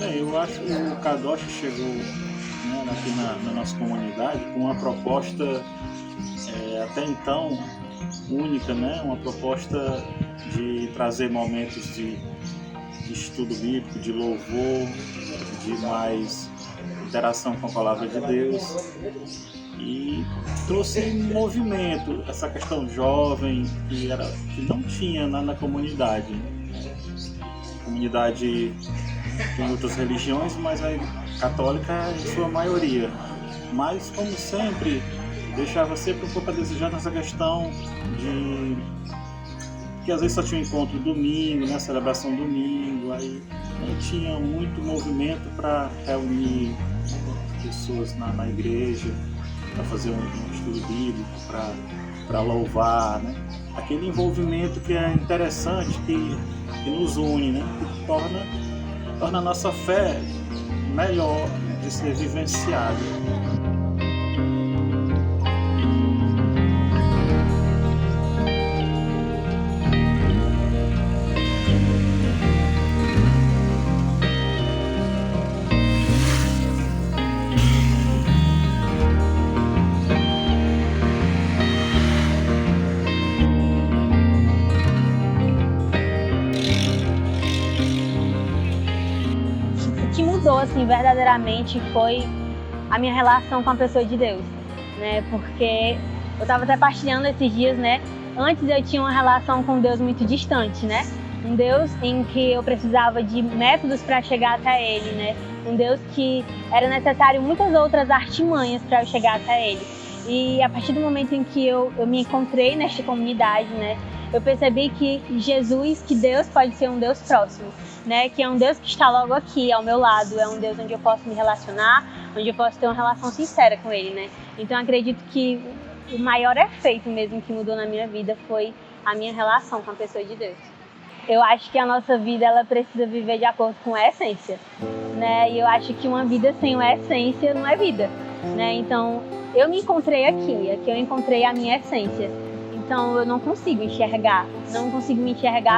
Bem, eu acho que o Kadosh chegou, né, aqui na nossa comunidade com uma proposta até então única, né? Uma proposta de trazer momentos de estudo bíblico, de louvor, de mais interação com a palavra de Deus, e trouxe movimento, essa questão jovem que não tinha na comunidade. A comunidade tem outras religiões, mas a católica é em sua maioria. Mas, como sempre, deixava sempre um pouco a desejar nessa questão de que às vezes só tinha um encontro domingo, né, celebração domingo, aí não tinha muito movimento para reunir pessoas na igreja, para fazer um estudo bíblico, para louvar, né? Aquele envolvimento que é interessante, que nos une, né? Que torna a nossa fé melhor de ser vivenciada. O que mudou, assim, verdadeiramente foi a minha relação com a pessoa de Deus, né? Porque eu estava até partilhando esses dias, né? Antes eu tinha uma relação com Deus muito distante, né? Um Deus em que eu precisava de métodos para chegar até Ele, né? Um Deus que era necessário muitas outras artimanhas para eu chegar até Ele. E a partir do momento em que eu me encontrei nesta comunidade, né? Eu percebi que Jesus, que Deus pode ser um Deus próximo, né? Que é um Deus que está logo aqui, ao meu lado. É um Deus onde eu posso me relacionar, onde eu posso ter uma relação sincera com Ele, né? Então eu acredito que o maior efeito mesmo que mudou na minha vida foi a minha relação com a pessoa de Deus. Eu acho que a nossa vida, ela precisa viver de acordo com a essência, né? E eu acho que uma vida sem uma essência não é vida, né? Então eu me encontrei aqui eu encontrei a minha essência. Então eu não consigo me enxergar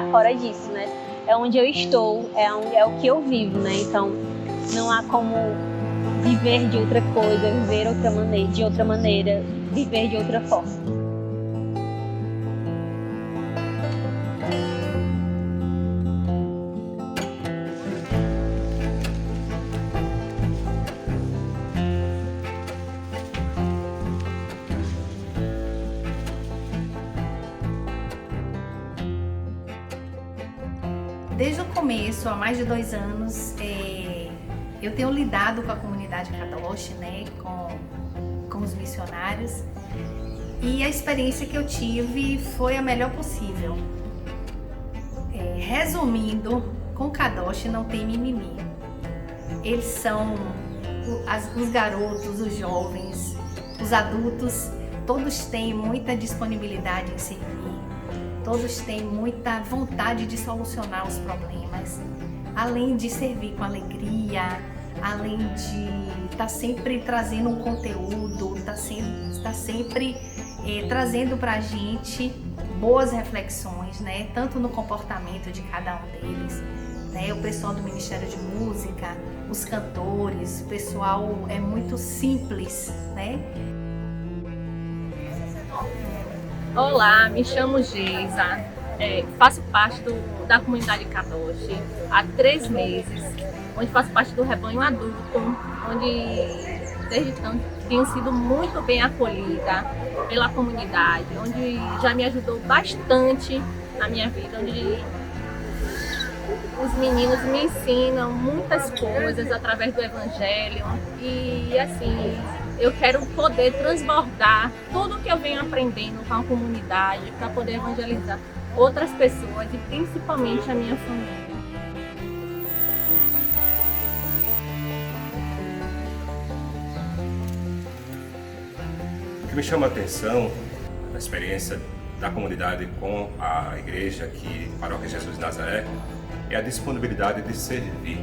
fora disso, né? É onde eu estou, é o que eu vivo, né? Então não há como viver de outra coisa, de outra maneira, viver de outra forma. Desde o começo, há mais de 2 anos, eu tenho lidado com a comunidade Kadosh, né, com os missionários, e a experiência que eu tive foi a melhor possível. Resumindo, com Kadosh não tem mimimi. Eles são os garotos, os jovens, os adultos, todos têm muita disponibilidade em servir. Todos têm muita vontade de solucionar os problemas, além de servir com alegria, além de estar sempre trazendo um conteúdo, estar sempre trazendo para a gente boas reflexões, né? Tanto no comportamento de cada um deles, né? O pessoal do Ministério de Música, os cantores, o pessoal é muito simples, né? Olá, me chamo Geisa, faço parte da comunidade Kadosh há 3 meses, onde faço parte do rebanho adulto, onde desde então tenho sido muito bem acolhida pela comunidade, onde já me ajudou bastante na minha vida, onde os meninos me ensinam muitas coisas através do Evangelho e assim, eu quero poder transbordar tudo que eu venho aprendendo com a comunidade para poder evangelizar outras pessoas e principalmente a minha família. O que me chama a atenção na experiência da comunidade com a igreja aqui, Paróquia Jesus de Nazaré, é a disponibilidade de servir.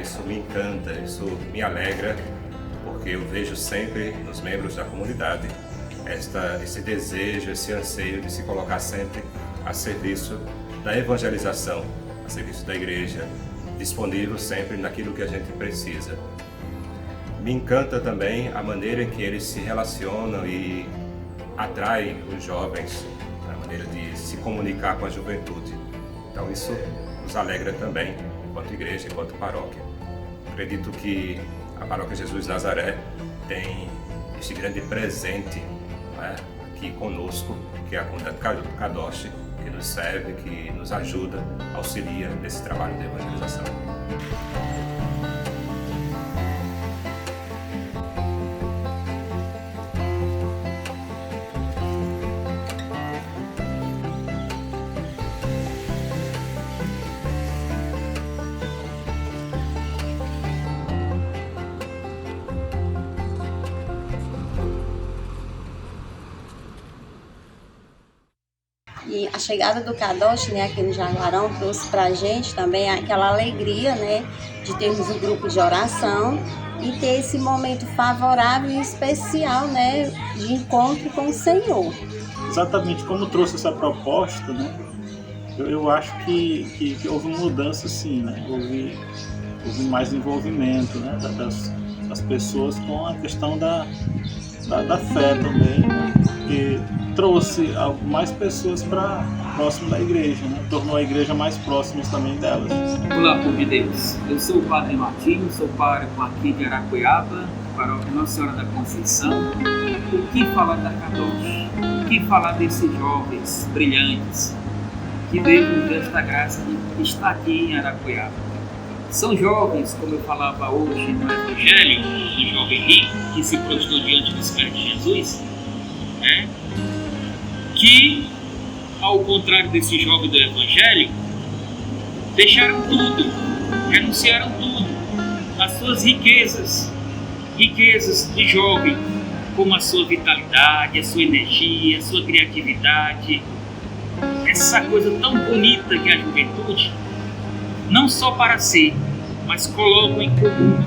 Isso me encanta, isso me alegra, porque eu vejo sempre nos membros da comunidade esse desejo, esse anseio de se colocar sempre a serviço da evangelização, a serviço da igreja, disponível sempre naquilo que a gente precisa. Me encanta também a maneira em que eles se relacionam e atraem os jovens, a maneira de se comunicar com a juventude. Então isso nos alegra também, enquanto igreja, enquanto paróquia. Acredito que a Paróquia Jesus de Nazaré tem este grande presente, né, aqui conosco, que é a comunidade Kadosh, que nos serve, que nos ajuda, auxilia nesse trabalho de evangelização. E a chegada do Kadosh, né, aqui no Jaguarão, trouxe para a gente também aquela alegria, né, de termos um grupo de oração e ter esse momento favorável e especial, né, de encontro com o Senhor. Exatamente como trouxe essa proposta, né, eu acho que houve mudança, sim, né, houve mais envolvimento, né, das pessoas com a questão da fé também, né, porque trouxe mais pessoas para próximo da igreja, né? Tornou a igreja mais próxima também delas. Olá, povo de Deus. Eu sou o Padre Martinho, sou pároco aqui de Aracuiaba, paróquia Nossa Senhora da Conceição. O que falar da Kadosh? O que falar desses jovens brilhantes que Deus nos deu esta graça de estar aqui em Aracuiaba? São jovens, como eu falava hoje no Evangelho, um jovem rico que se prostrou diante dos pés de Jesus, né? Que, ao contrário desse jovem do Evangelho, deixaram tudo, renunciaram tudo, as suas riquezas de jovem, como a sua vitalidade, a sua energia, a sua criatividade, essa coisa tão bonita que é a juventude, não só para si, mas colocam em comum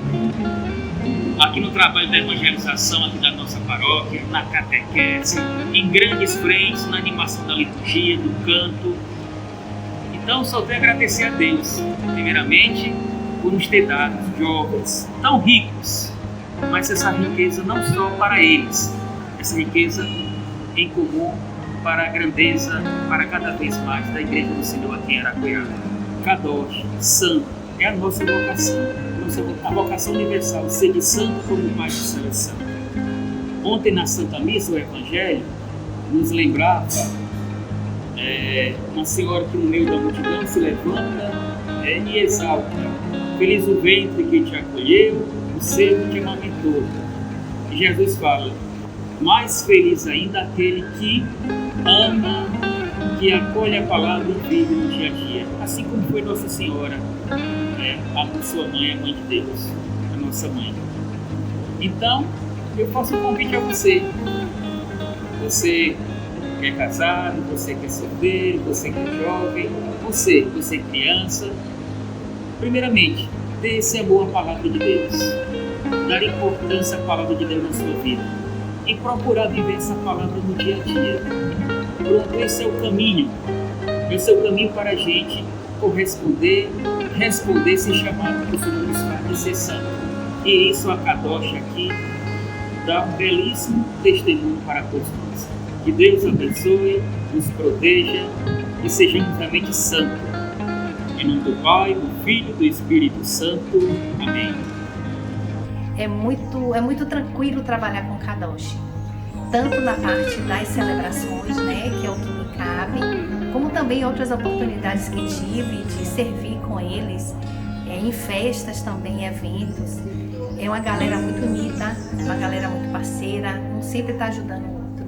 aqui no trabalho da evangelização aqui da nossa paróquia, na catequese, em grandes frentes, na animação da liturgia, do canto. Então, só tenho a agradecer a Deus, primeiramente, por nos ter dado jovens tão ricos, mas essa riqueza não só para eles, essa riqueza em comum para a grandeza, para cada vez mais da Igreja do Senhor aqui em Aracuiaba. Kadosh, santo, é a nossa vocação. A vocação universal, ser de santo como pai de seleção. Ontem na Santa Missa, o Evangelho nos lembrava uma senhora que no meio da multidão se levanta e exalta: feliz o ventre que te acolheu, o seio que te amamentou. E Jesus fala: mais feliz ainda aquele que ama, que acolhe a palavra e vive no dia a dia, assim como foi Nossa Senhora, a sua mãe, a mãe de Deus, a nossa mãe. Então, eu faço um convite a você. Você que é casado, você que é solteiro, você que é jovem, você que é criança. Primeiramente, dê esse amor à palavra de Deus. Dar importância à palavra de Deus na sua vida. E procurar viver essa palavra no dia a dia. Pronto, esse é o caminho. Esse é o caminho para a gente corresponder, responder esse chamado que o Senhor nos faz de ser santo. E isso a Kadosh aqui dá um belíssimo testemunho para todos nós. Que Deus abençoe, nos proteja e sejamos realmente santos. Em nome do Pai, do Filho e do Espírito Santo. Amém. É muito tranquilo trabalhar com Kadosh, tanto na parte das celebrações, né, que é o que me cabe, como também outras oportunidades que tive de servir com eles, em festas também, eventos. É uma galera muito unida, uma galera muito parceira, um sempre está ajudando o outro.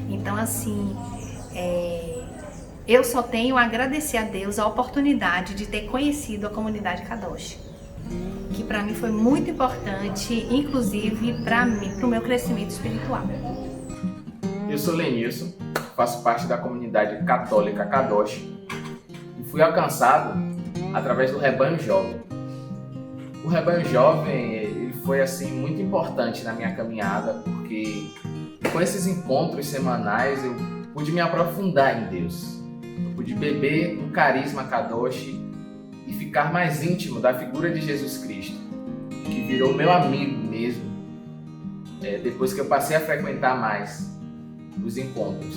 Então, assim, eu só tenho a agradecer a Deus a oportunidade de ter conhecido a comunidade Kadosh, que para mim foi muito importante, inclusive para mim, para o meu crescimento espiritual. Eu sou Lenilson, faço parte da comunidade católica Kadosh e fui alcançado através do Rebanho Jovem. O Rebanho Jovem ele foi assim muito importante na minha caminhada, porque com esses encontros semanais eu pude me aprofundar em Deus. Eu pude beber no carisma Kadosh e ficar ficar mais íntimo da figura de Jesus Cristo, que virou meu amigo mesmo, depois que eu passei a frequentar mais os encontros.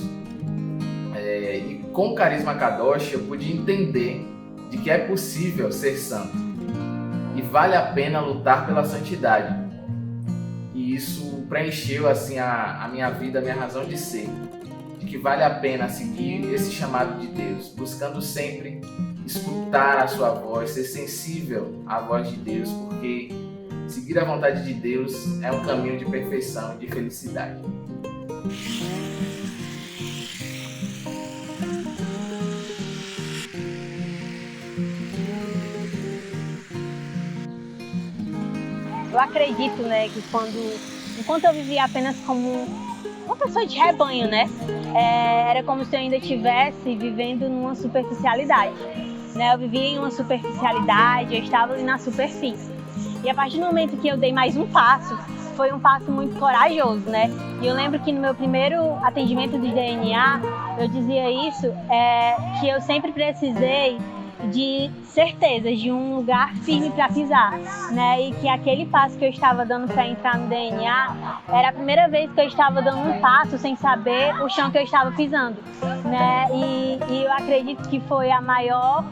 E com o Carisma Kadosh eu pude entender de que é possível ser santo e vale a pena lutar pela santidade. E isso preencheu assim a minha vida, a minha razão de ser, de que vale a pena seguir esse chamado de Deus, buscando sempre escutar a sua voz, ser sensível à voz de Deus, porque seguir a vontade de Deus é um caminho de perfeição e de felicidade. Eu acredito, né, que enquanto eu vivia apenas como uma pessoa de rebanho, né, era como se eu ainda estivesse vivendo numa superficialidade, né? Eu vivia em uma superficialidade, eu estava ali na superfície. E a partir do momento que eu dei mais um passo, foi um passo muito corajoso, né? E eu lembro que no meu primeiro atendimento de DNA, eu dizia isso, que eu sempre precisei de certezas, de um lugar firme para pisar, né? E que aquele passo que eu estava dando para entrar no DNA era a primeira vez que eu estava dando um passo sem saber o chão que eu estava pisando, né? E eu acredito que foi a maior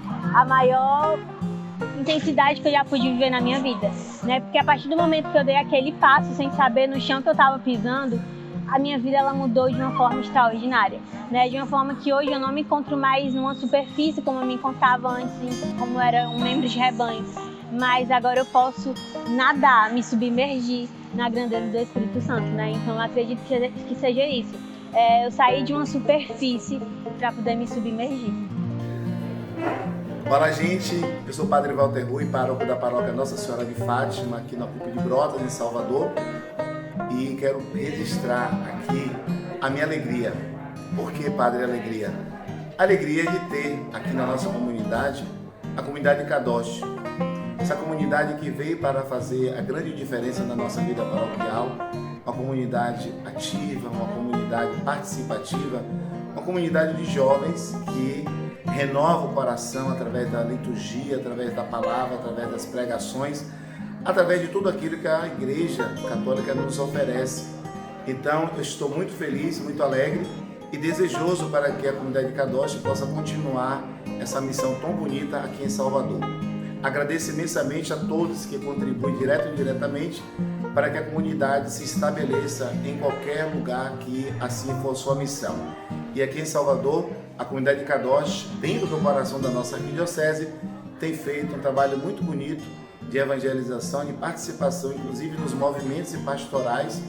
intensidade que eu já pude viver na minha vida, né? Porque a partir do momento que eu dei aquele passo sem saber no chão que eu estava pisando, a minha vida ela mudou de uma forma extraordinária, né? De uma forma que hoje eu não me encontro mais numa superfície como eu me encontrava antes, como era um membro de rebanho, mas agora eu posso nadar, me submergir na grandeza do Espírito Santo, né? Então eu acredito que seja isso. Eu saí de uma superfície para poder me submergir. Fala, gente, eu sou o Padre Walter Rui, pároco da paróquia Nossa Senhora de Fátima, aqui na CUP de Brotas, em Salvador. E quero registrar aqui a minha alegria. Por que, Padre, alegria? Alegria de ter aqui na nossa comunidade, a comunidade Kadosh. Essa comunidade que veio para fazer a grande diferença na nossa vida paroquial, uma comunidade ativa, uma comunidade participativa, uma comunidade de jovens que renova o coração através da liturgia, através da palavra, através das pregações, através de tudo aquilo que a Igreja Católica nos oferece. Então, eu estou muito feliz, muito alegre e desejoso para que a comunidade Kadosh possa continuar essa missão tão bonita aqui em Salvador. Agradeço imensamente a todos que contribuem direto e indiretamente para que a comunidade se estabeleça em qualquer lugar que assim for sua missão. E aqui em Salvador, a comunidade Kadosh, dentro do coração da nossa arquidiocese, tem feito um trabalho muito bonito de evangelização, de participação, inclusive nos movimentos e pastorais,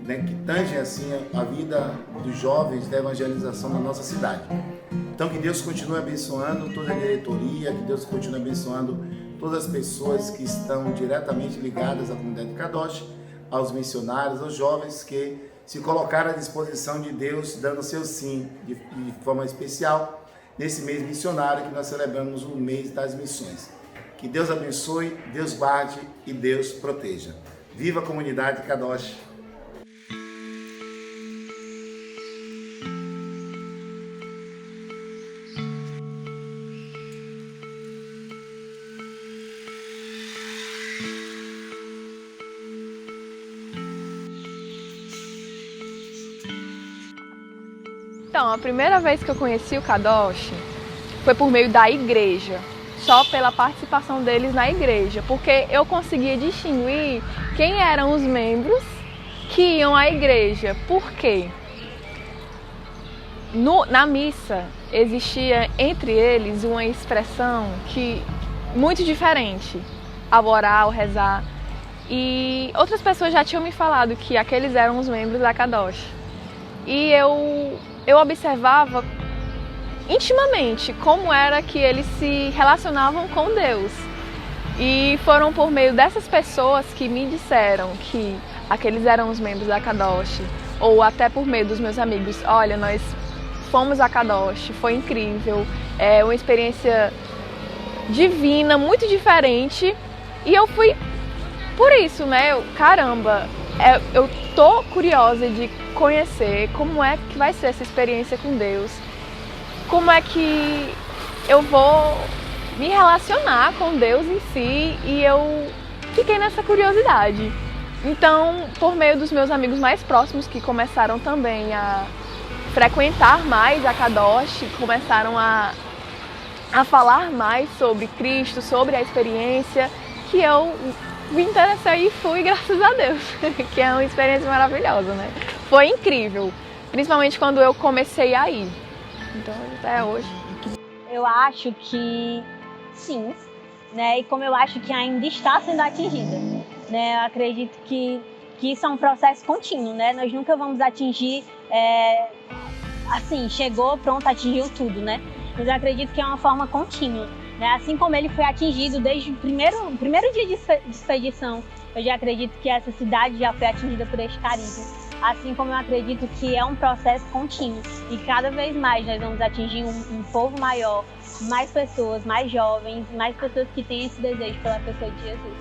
né, que tangem assim a vida dos jovens da evangelização na nossa cidade. Então que Deus continue abençoando toda a diretoria, que Deus continue abençoando todas as pessoas que estão diretamente ligadas à comunidade Kadosh, aos missionários, aos jovens que se colocaram à disposição de Deus, dando seu sim de forma especial nesse mês missionário que nós celebramos o mês das missões. Que Deus abençoe, Deus guarde e Deus proteja. Viva a comunidade Kadosh! Então, a primeira vez que eu conheci o Kadosh foi por meio da igreja, só pela participação deles na igreja, porque eu conseguia distinguir quem eram os membros que iam à igreja. Por quê? Na missa existia entre eles uma expressão muito diferente ao orar, ao rezar, e outras pessoas já tinham me falado que aqueles eram os membros da Kadosh. E eu observava intimamente como era que eles se relacionavam com Deus. E foram por meio dessas pessoas que me disseram que aqueles eram os membros da Kadosh, ou até por meio dos meus amigos: olha, nós fomos a Kadosh, foi incrível, é uma experiência divina, muito diferente. E eu fui por isso, né? Eu tô curiosa de conhecer como é que vai ser essa experiência com Deus, como é que eu vou me relacionar com Deus em si, e eu fiquei nessa curiosidade. Então, por meio dos meus amigos mais próximos, que começaram também a frequentar mais a Kadosh, começaram a falar mais sobre Cristo, sobre a experiência, que eu me interessei e fui, graças a Deus, que é uma experiência maravilhosa, né? Foi incrível, principalmente quando eu comecei a ir. Então, até hoje. Eu acho que sim, né? E como eu acho que ainda está sendo atingida, né? Eu acredito que isso é um processo contínuo, né? Nós nunca vamos atingir, assim, chegou, pronto, atingiu tudo, né? Mas eu acredito que é uma forma contínua, né? Assim como ele foi atingido desde o primeiro dia de expedição, eu já acredito que essa cidade já foi atingida por este carisma. Assim como eu acredito que é um processo contínuo e cada vez mais nós vamos atingir um povo maior, mais pessoas, mais jovens, mais pessoas que têm esse desejo pela pessoa de Jesus.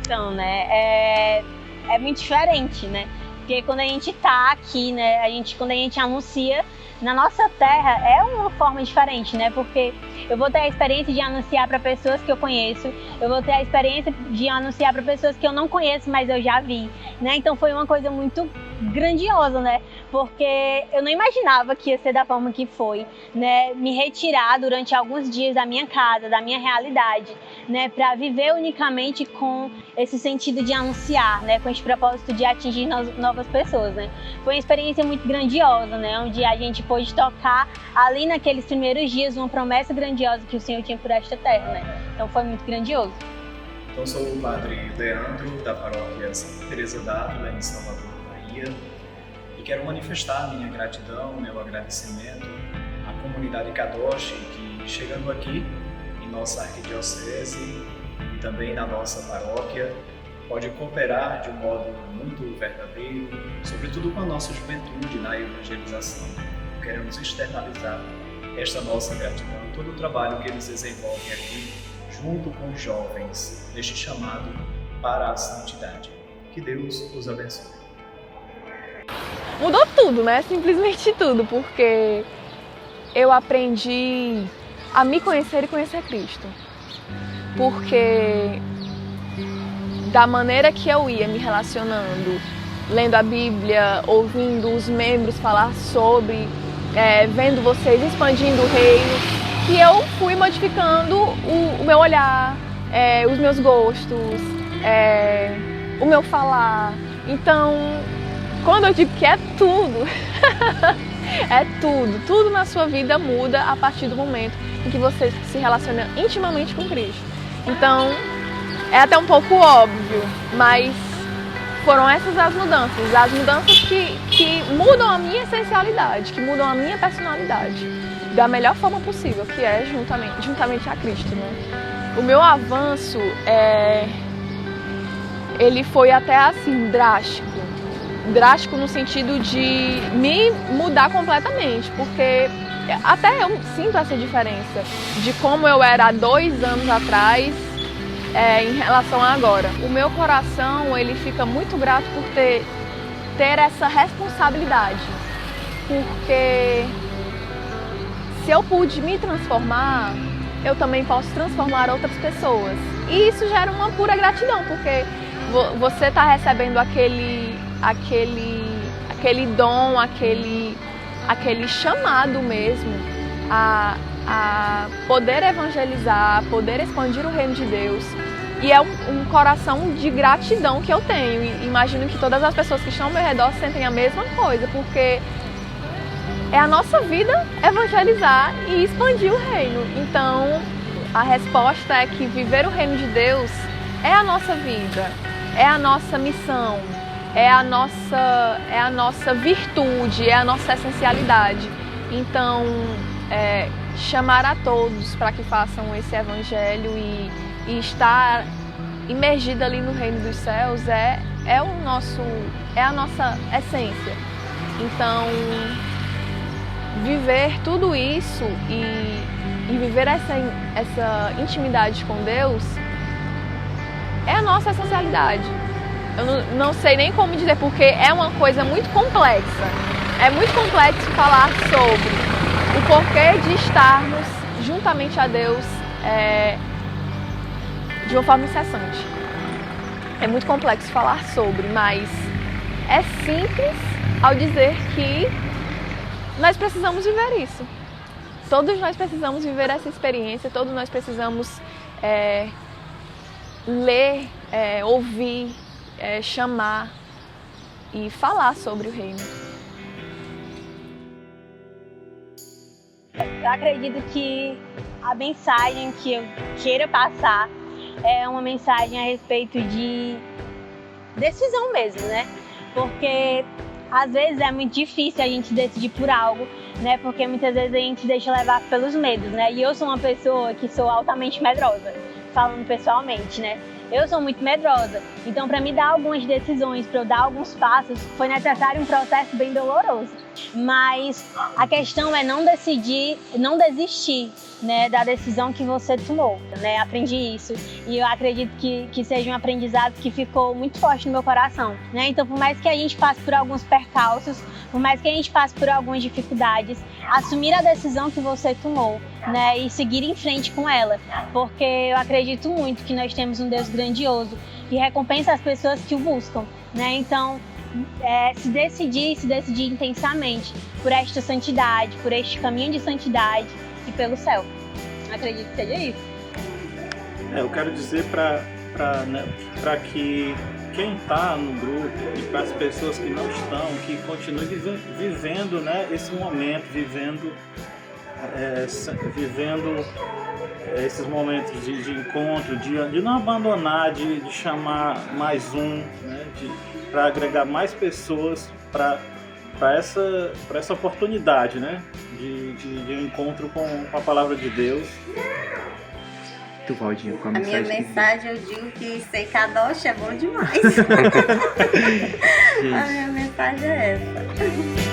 Então, né, é muito diferente, né? Porque quando a gente tá aqui, né, quando a gente anuncia na nossa terra, é uma forma diferente, né? Porque eu vou ter a experiência de anunciar para pessoas que eu conheço, eu vou ter a experiência de anunciar para pessoas que eu não conheço, mas eu já vi, né? Então foi uma coisa muito grandiosa, né? Porque eu não imaginava que ia ser da forma que foi, né? Me retirar durante alguns dias da minha casa, da minha realidade, né? Para viver unicamente com esse sentido de anunciar, né? Com esse propósito de atingir novas pessoas, né? Foi uma experiência muito grandiosa, né? Onde a gente pôde tocar ali naqueles primeiros dias uma promessa grandiosa que o Senhor tinha por esta terra, né? Então foi muito grandioso. Então sou o padre Leandro, da paróquia Santa Teresa d'Ávila, em Salvador, Bahia, e quero manifestar minha gratidão, meu agradecimento à comunidade Kadosh, que chegando aqui em nossa arquidiocese e também na nossa paróquia, pode cooperar de um modo muito verdadeiro, sobretudo com a nossa juventude na evangelização. Queremos externalizar esta nossa gratidão e todo o trabalho que eles desenvolvem aqui junto com os jovens neste chamado para a santidade. Que Deus os abençoe. Mudou tudo, né? Simplesmente tudo, porque eu aprendi a me conhecer e conhecer Cristo. Porque da maneira que eu ia me relacionando, lendo a Bíblia, ouvindo os membros falar sobre, vendo vocês expandindo o reino, que eu fui modificando o meu olhar, os meus gostos, o meu falar. Então, quando eu digo que é tudo, é tudo na sua vida muda a partir do momento em que você se relaciona intimamente com Cristo. Então, é até um pouco óbvio, mas foram essas as mudanças que mudam a minha essencialidade, que mudam a minha personalidade da melhor forma possível, que é juntamente a Cristo, né? O meu avanço, ele foi até assim, drástico no sentido de me mudar completamente, porque até eu sinto essa diferença de como eu era há 2 anos atrás em relação a agora. O meu coração, ele fica muito grato por ter essa responsabilidade, porque se eu pude me transformar, eu também posso transformar outras pessoas. E isso gera uma pura gratidão, porque você está recebendo aquele dom, aquele chamado mesmo a poder evangelizar, a poder expandir o reino de Deus. E é um coração de gratidão que eu tenho. E imagino que todas as pessoas que estão ao meu redor sentem a mesma coisa, porque é a nossa vida evangelizar e expandir o reino. Então, a resposta é que viver o reino de Deus é a nossa vida, é a nossa missão, é a nossa virtude, é a nossa essencialidade. Então, chamar a todos para que façam esse evangelho e estar imergida ali no reino dos céus é a nossa essência. Então, viver tudo isso e viver essa intimidade com Deus é a nossa essencialidade. Eu não sei nem como dizer, porque é uma coisa muito complexa. É muito complexo falar sobre o porquê de estarmos juntamente a Deus de uma forma incessante. É muito complexo falar sobre, mas é simples ao dizer que nós precisamos viver isso. Todos nós precisamos viver essa experiência, todos nós precisamos ler, ouvir, chamar e falar sobre o reino. Eu acredito que a mensagem que eu queira passar é uma mensagem a respeito de decisão mesmo, né? Porque às vezes é muito difícil a gente decidir por algo, né? Porque muitas vezes a gente deixa levar pelos medos, né? E eu sou uma pessoa que sou altamente medrosa, falando pessoalmente, né? Eu sou muito medrosa, então para me dar algumas decisões, para eu dar alguns passos, foi necessário um processo bem doloroso. Mas a questão é não desistir, né, da decisão que você tomou, né? Aprendi isso e eu acredito que seja um aprendizado que ficou muito forte no meu coração, né? Então, por mais que a gente passe por alguns percalços, por mais que a gente passe por algumas dificuldades, assumir a decisão que você tomou, né, e seguir em frente com ela, porque eu acredito muito que nós temos um Deus grandioso que recompensa as pessoas que o buscam, né? Então, se decidir intensamente por esta santidade, por este caminho de santidade e pelo céu. Eu acredito que seja isso. Eu quero dizer para que quem está no grupo e para as pessoas que não estão, que continuem vivendo, né, esse momento, vivendo esses momentos de encontro, de não abandonar, de chamar mais um, né, para agregar mais pessoas para essa oportunidade, né, de um encontro com a palavra de Deus. A minha mensagem, eu digo que ser kadosh é bom demais. A minha mensagem é essa.